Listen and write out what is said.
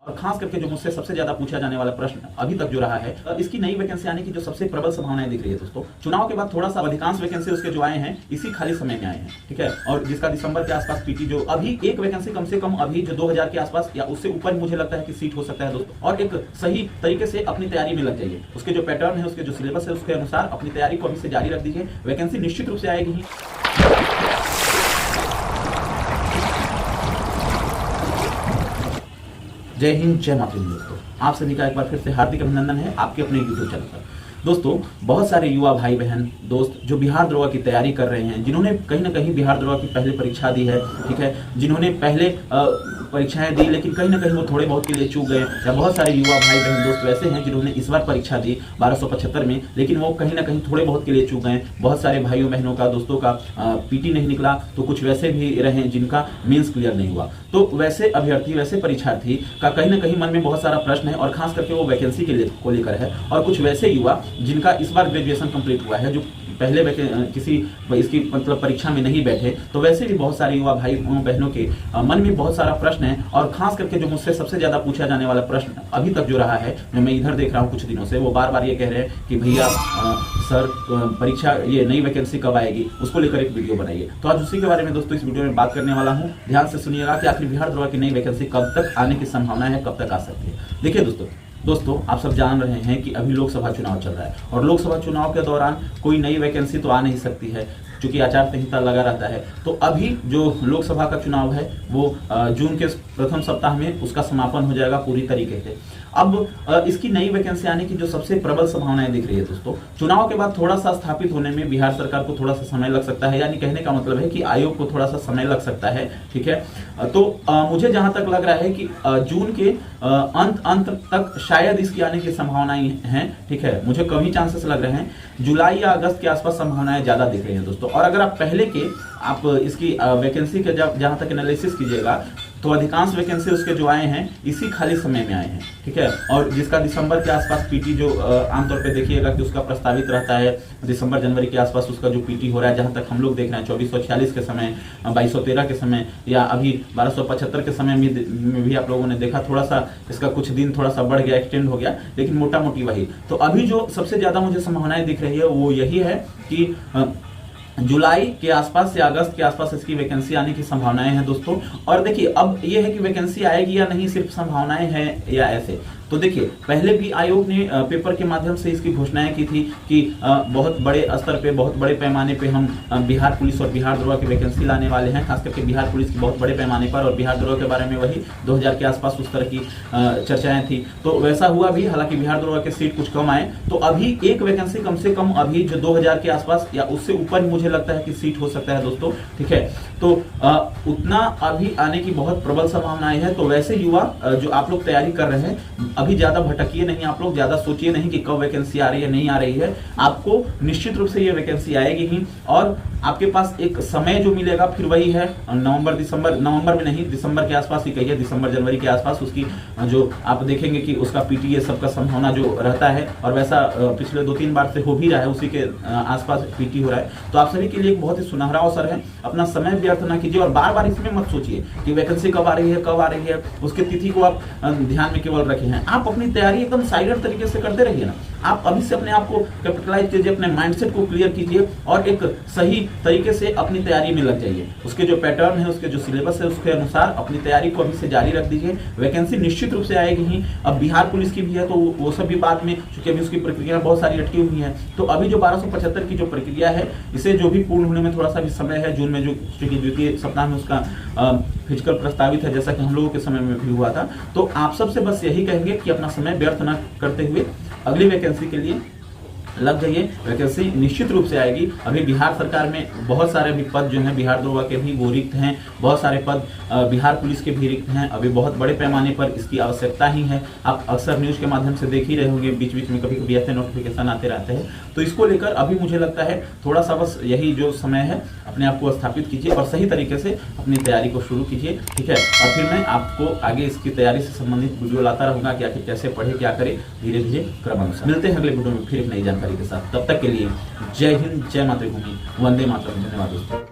और खास करके जो मुझसे सबसे ज्यादा पूछा जाने वाला प्रश्न अभी तक जो रहा है, इसकी नई वैकेंसी आने की जो सबसे प्रबल संभावनाएं दिख रही है दोस्तों। चुनाव के बाद थोड़ा सा अधिकांश वैकेंसी उसके जो आए हैं इसी खाली समय में आए हैं, ठीक है। और जिसका दिसंबर के आसपास पीटी जो अभी एक वैकेंसी कम से कम अभी जो 2000 के आसपास या उससे ऊपर मुझे लगता है कि सीट हो सकता है दोस्तों। और एक सही तरीके से अपनी तैयारी में लग जाइए, उसके जो पैटर्न है, उसके जो सिलेबस है, उसके अनुसार अपनी तैयारी को अभी से जारी रख दीजिए। वैकेंसी निश्चित रूप से आएगी ही। जय हिंद, जय माता दी दोस्तों। आप सभी का एक बार फिर से हार्दिक अभिनंदन है आपके अपने YouTube चैनल पर। दोस्तों, बहुत सारे युवा भाई बहन दोस्त जो बिहार दरोगा की तैयारी कर रहे हैं, जिन्होंने कहीं ना कहीं बिहार दरोगा की पहले परीक्षा दी है, ठीक है, जिन्होंने पहले परीक्षाएं दी लेकिन कहीं ना कहीं वो थोड़े बहुत के लिए चूक गए, या बहुत सारे युवा भाई बहन दोस्त वैसे हैं जिन्होंने इस बार परीक्षा दी 1275 में, लेकिन वो कहीं ना कहीं थोड़े बहुत के लिए चूक गए। बहुत सारे भाइयों बहनों का, दोस्तों का पीटी नहीं निकला, तो कुछ वैसे भी रहे जिनका मेंस क्लियर नहीं हुआ। तो वैसे अभ्यर्थी, वैसे परीक्षार्थी का कहीं ना कहीं मन में बहुत सारा प्रश्न है, और खास करके वो वैकेंसी के लिए को लेकर है। और कुछ वैसे युवा जिनका इस बार ग्रेजुएशन कंप्लीट हुआ है, जो पहले किसी इसकी मतलब परीक्षा में नहीं बैठे, तो वैसे भी बहुत सारे युवा भाई बहनों के मन में बहुत सारा प्रश्न है। और खास करके जो मुझसे सबसे ज्यादा पूछा जाने वाला प्रश्न अभी तक जो रहा है, जो मैं इधर देख रहा हूँ कुछ दिनों से, वो बार बार ये कह रहे हैं कि भैया सर परीक्षा ये नई वैकेंसी कब आएगी, उसको लेकर एक वीडियो बनाइए। तो आज उसी के बारे में दोस्तों इस वीडियो में बात करने वाला हूँ। ध्यान से सुनिएगा कि आखिर बिहार दरोगा की नई वैकेंसी कब तक आने की संभावना है, कब तक आ सकती है। देखिए दोस्तों, आप सब जान रहे हैं कि अभी लोकसभा चुनाव चल रहा है, और लोकसभा चुनाव के दौरान कोई नई वैकेंसी तो आ नहीं सकती है, क्योंकि आचार संहिता लगा रहता है। तो अभी जो लोकसभा का चुनाव है वो जून के प्रथम सप्ताह में उसका समापन हो जाएगा पूरी तरीके से। अब इसकी नई वैकेंसी आने की जो सबसे प्रबल संभावनाएं दिख रही है दोस्तों, चुनाव के बाद थोड़ा सा स्थापित होने में बिहार सरकार को थोड़ा सा समय लग सकता है, यानी कहने का मतलब है कि आयोग को थोड़ा सा समय लग सकता है, ठीक है। तो मुझे जहां तक लग रहा है कि जून के अंत तक शायद इसकी आने की संभावनाएं हैं, ठीक है। मुझे कम ही चांसेस लग रहे हैं, जुलाई या अगस्त के आसपास संभावनाएं ज्यादा दिख रही हैं दोस्तों। और अगर आप पहले के आप इसकी वैकेंसी के जहां तक एनालिसिस कीजिएगा, तो अधिकांश वैकेंसी उसके जो आए हैं इसी खाली समय में आए हैं, ठीक है। और जिसका दिसंबर के आसपास पीटी जो आमतौर पे देखिएगा कि उसका प्रस्तावित रहता है दिसंबर जनवरी के आसपास उसका जो पीटी हो रहा है, जहां तक हम लोग देख रहे हैं 2446 के समय, 2213 के समय, या अभी 1275 के समय में भी आप लोगों ने देखा, थोड़ा सा इसका कुछ दिन थोड़ा सा बढ़ गया, एक्सटेंड हो गया, लेकिन मोटा मोटी वही। तो अभी जो सबसे ज्यादा मुझे संभावनाएं दिख रही है वो यही है कि जुलाई के आसपास या अगस्त के आसपास इसकी वैकेंसी आने की संभावनाएं हैं दोस्तों। और देखिए, अब ये है कि वैकेंसी आएगी या नहीं, सिर्फ संभावनाएं हैं या ऐसे। तो देखिए, पहले भी आयोग ने पेपर के माध्यम से इसकी घोषणाएं की थी कि बहुत बड़े स्तर पे, बहुत बड़े पैमाने पे हम बिहार पुलिस और बिहार दरोगा की वैकेंसी लाने वाले हैं, खास करके बिहार पुलिस की बहुत बड़े पैमाने पर, और बिहार दरोगा के बारे में वही 2000 के आसपास उस तरह की चर्चाएं थी। तो वैसा हुआ भी, हालांकि बिहार दरोगा के सीट कुछ कम आए। तो अभी एक वैकेंसी कम से कम अभी जो 2000 के आसपास या उससे ऊपर मुझे लगता है कि सीट हो सकता है दोस्तों, ठीक है। तो उतना अभी आने की बहुत प्रबल संभावनाएं है। तो वैसे युवा जो आप लोग तैयारी कर रहे हैं, अभी ज्यादा भटकिए नहीं, आप लोग ज्यादा सोचिए नहीं कि कब वैकेंसी आ रही है, नहीं आ रही है। आपको निश्चित रूप से ये वैकेंसी आएगी ही, और आपके पास एक समय जो मिलेगा फिर वही है नवंबर में नहीं, दिसंबर के आसपास ही कहिए, दिसंबर जनवरी के आसपास उसकी जो आप देखेंगे कि उसका पीटीए सबका संभावना जो रहता है, और वैसा पिछले 2-3 बार से हो भी रहा है, उसी के आसपास पीटी हो रहा है। तो आप सभी के लिए एक बहुत ही सुनहरा अवसर है, अपना समय व्यर्थ ना कीजिए, और बार बार इसमें मत सोचिए कि वैकेंसी कब आ रही है, कब आ रही है, उसके तिथि को आप ध्यान में केवल रखे हैं। आप अपनी तैयारी एकदम साइलेंट तरीके से करते रहिए ना। आप अभी से अपने आप को कैपिटलाइज कीजिए, अपने माइंडसेट को क्लियर कीजिए, और एक सही तरीके से अपनी तैयारी में लग जाइए। उसके जो पैटर्न है, उसके जो सिलेबस है, उसके अनुसार अपनी तैयारी को अभी से जारी रख दीजिए। वैकेंसी निश्चित रूप से आएगी ही। अब बिहार पुलिस की भी है, तो वो सब भी बाद में, क्योंकि अभी उसकी प्रक्रिया बहुत सारी अटकी हुई है। तो अभी जो 1275 की जो प्रक्रिया है, इसे जो भी पूर्ण होने में थोड़ा सा भी समय है। जून में जो द्वितीय सप्ताह में उसका फिजिकल प्रस्तावित है, जैसा कि हम लोगों के समय में भी हुआ था। तो आप सबसे बस यही कहेंगे कि अपना समय व्यर्थ न करते हुए अगली वैकेंसी के लिए लग जाइए। वैकेंसी निश्चित रूप से आएगी। अभी बिहार सरकार में बहुत सारे भी पद जो हैं बिहार दरोगा के भी वो रिक्त हैं, बहुत सारे पद बिहार पुलिस के भी रिक्त हैं। अभी बहुत बड़े पैमाने पर इसकी आवश्यकता ही है। आप अक्सर न्यूज़ के माध्यम से देख ही रहे होंगे, बीच बीच में कभी कभी ऐसे नोटिफिकेशन आते रहते हैं। तो इसको लेकर अभी मुझे लगता है थोड़ा सा बस यही जो समय है, अपने आप को स्थापित कीजिए और सही तरीके से अपनी तैयारी को शुरू कीजिए, ठीक है। और फिर मैं आपको आगे इसकी तैयारी से संबंधित वीडियो लाता रहूंगा कि आखिर कैसे पढ़े, क्या करें, धीरे धीरे क्रमानुसार। मिलते हैं अगले वीडियो में फिर एक नई जानकारी के साथ। तब तक के लिए जय हिंद, जय मातृभूमि, वंदे मातरम। धन्यवाद दोस्तों।